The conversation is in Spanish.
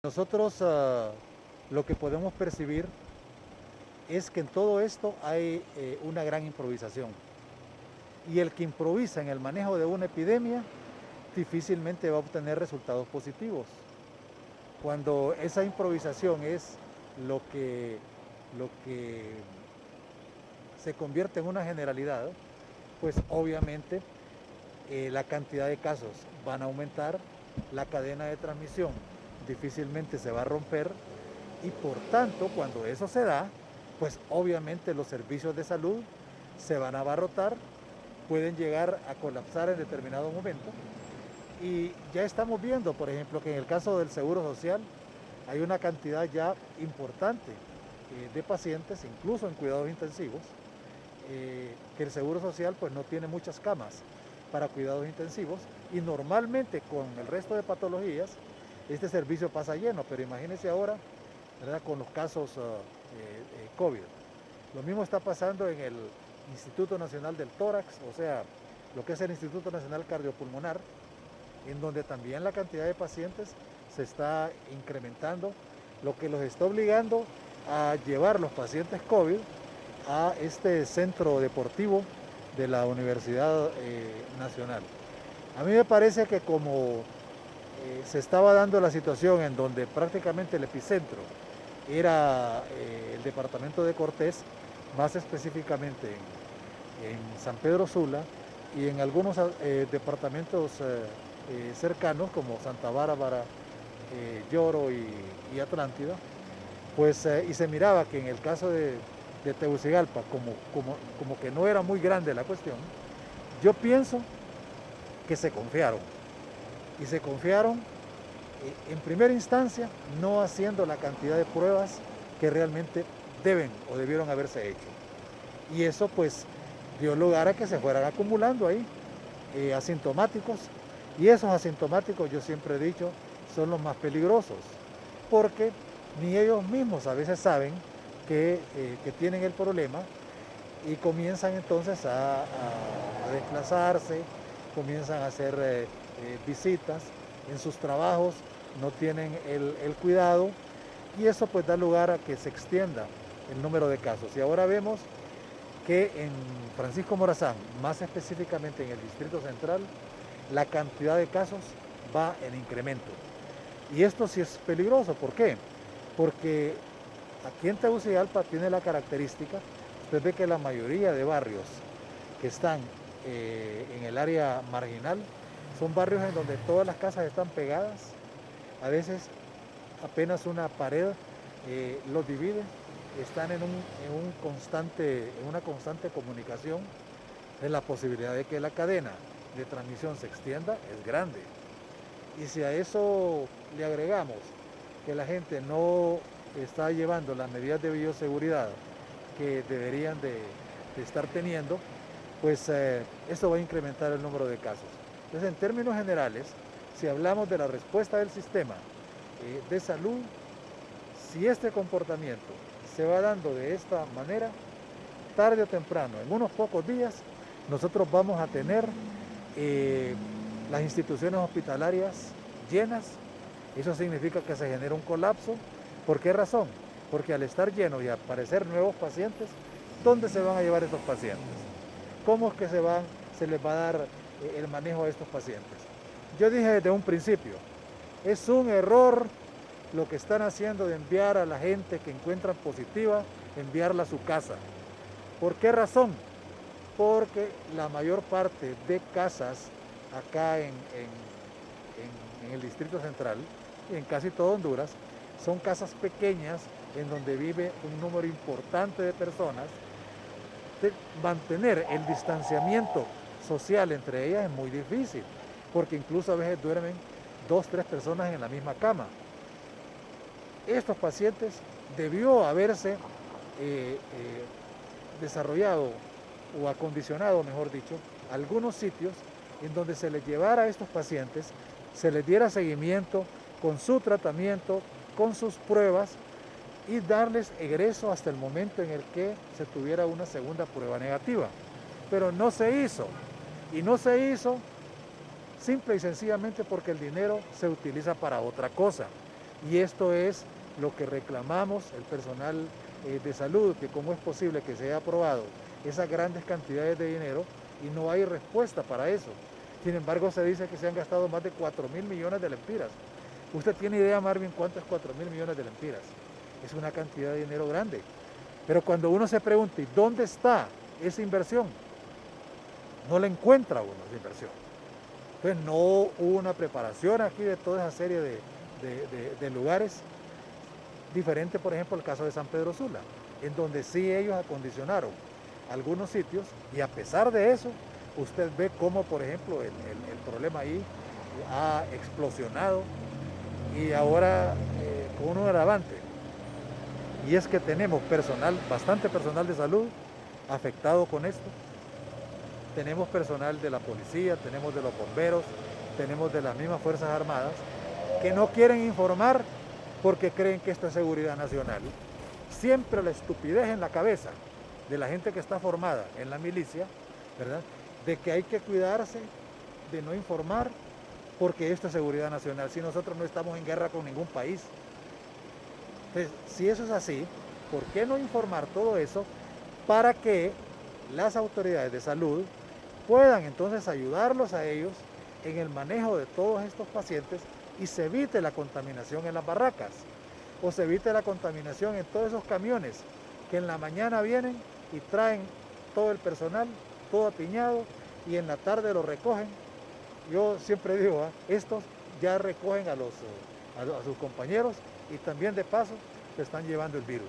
Nosotros lo que podemos percibir es que en todo esto hay una gran improvisación. Y el que improvisa en el manejo de una epidemia difícilmente va a obtener resultados positivos. Cuando esa improvisación es lo que se convierte en una generalidad, pues obviamente la cantidad de casos van a aumentar, la cadena de transmisión difícilmente se va a romper y por tanto cuando eso se da, pues obviamente los servicios de salud se van a abarrotar, pueden llegar a colapsar en determinado momento y ya estamos viendo, por ejemplo, que en el caso del Seguro Social hay una cantidad ya importante de pacientes, incluso en cuidados intensivos, que el Seguro Social pues no tiene muchas camas para cuidados intensivos y normalmente con el resto de patologías este servicio pasa lleno, pero imagínense ahora, ¿verdad?, con los casos COVID. Lo mismo está pasando en el Instituto Nacional del Tórax, o sea, lo que es el Instituto Nacional Cardiopulmonar, en donde también la cantidad de pacientes se está incrementando, lo que los está obligando a llevar los pacientes COVID a este centro deportivo de la Universidad Nacional. A mí me parece que como se estaba dando la situación en donde prácticamente el epicentro era el departamento de Cortés, más específicamente en San Pedro Sula y en algunos departamentos cercanos como Santa Bárbara, Lloro y Atlántida, pues y se miraba que en el caso de Tegucigalpa como que no era muy grande la cuestión, yo pienso que se confiaron y se confiaron en primera instancia no haciendo la cantidad de pruebas que realmente deben o debieron haberse hecho. Y eso pues dio lugar a que se fueran acumulando ahí asintomáticos, y esos asintomáticos, yo siempre he dicho, son los más peligrosos, porque ni ellos mismos a veces saben que tienen el problema y comienzan entonces a desplazarse, comienzan a hacer visitas en sus trabajos, no tienen el cuidado y eso pues da lugar a que se extienda el número de casos. Y ahora vemos que en Francisco Morazán, más específicamente en el Distrito Central, la cantidad de casos va en incremento. Y esto sí es peligroso, ¿por qué? Porque aquí en Tegucigalpa tiene la característica, usted ve que la mayoría de barrios que están en el área marginal son barrios en donde todas las casas están pegadas, a veces apenas una pared los divide, están en una constante comunicación, en la posibilidad de que la cadena de transmisión se extienda es grande. Y si a eso le agregamos que la gente no está llevando las medidas de bioseguridad que deberían de estar teniendo, pues eso va a incrementar el número de casos. Entonces, en términos generales, si hablamos de la respuesta del sistema de salud, si este comportamiento se va dando de esta manera, tarde o temprano, en unos pocos días, nosotros vamos a tener las instituciones hospitalarias llenas. Eso significa que se genera un colapso. ¿Por qué razón? Porque al estar lleno y aparecer nuevos pacientes, ¿dónde se van a llevar estos pacientes? ¿Cómo es que se les va a dar el manejo a estos pacientes? Yo dije desde un principio, es un error lo que están haciendo de enviar a la gente que encuentran positiva, enviarla a su casa. ¿Por qué razón? Porque la mayor parte de casas acá en el Distrito Central y en casi todo Honduras son casas pequeñas en donde vive un número importante de personas. Mantener el distanciamiento social entre ellas es muy difícil, porque incluso a veces duermen 2, 3 personas en la misma cama. Estos pacientes debió haberse desarrollado o acondicionado, mejor dicho, algunos sitios en donde se les llevara a estos pacientes, se les diera seguimiento con su tratamiento, con sus pruebas y darles egreso hasta el momento en el que se tuviera una segunda prueba negativa. Pero no se hizo, y no se hizo simple y sencillamente porque el dinero se utiliza para otra cosa. Y esto es lo que reclamamos el personal de salud, que cómo es posible que se haya aprobado esas grandes cantidades de dinero y no hay respuesta para eso. Sin embargo, se dice que se han gastado más de 4.000 millones de lempiras. ¿Usted tiene idea, Marvin, cuánto es 4.000 millones de lempiras? Es una cantidad de dinero grande. Pero cuando uno se pregunta, ¿y dónde está esa inversión? No la encuentra uno esa inversión. Entonces no hubo una preparación aquí de toda esa serie de lugares. Diferente, por ejemplo, el caso de San Pedro Sula, en donde sí ellos acondicionaron algunos sitios y a pesar de eso, usted ve cómo, por ejemplo, el problema ahí ha explosionado y ahora con un agravante. Y es que tenemos personal, bastante personal de salud afectado con esto. Tenemos personal de la policía, tenemos de los bomberos, tenemos de las mismas Fuerzas Armadas, que no quieren informar porque creen que esto es seguridad nacional. Siempre la estupidez en la cabeza de la gente que está formada en la milicia, ¿verdad? De que hay que cuidarse de no informar porque esto es seguridad nacional, si nosotros no estamos en guerra con ningún país. Entonces, si eso es así, ¿por qué no informar todo eso para que las autoridades de salud puedan entonces ayudarlos a ellos en el manejo de todos estos pacientes y se evite la contaminación en las barracas o se evite la contaminación en todos esos camiones que en la mañana vienen y traen todo el personal, todo apiñado y en la tarde lo recogen? Yo siempre digo, estos ya recogen a sus compañeros y también de paso se están llevando el virus.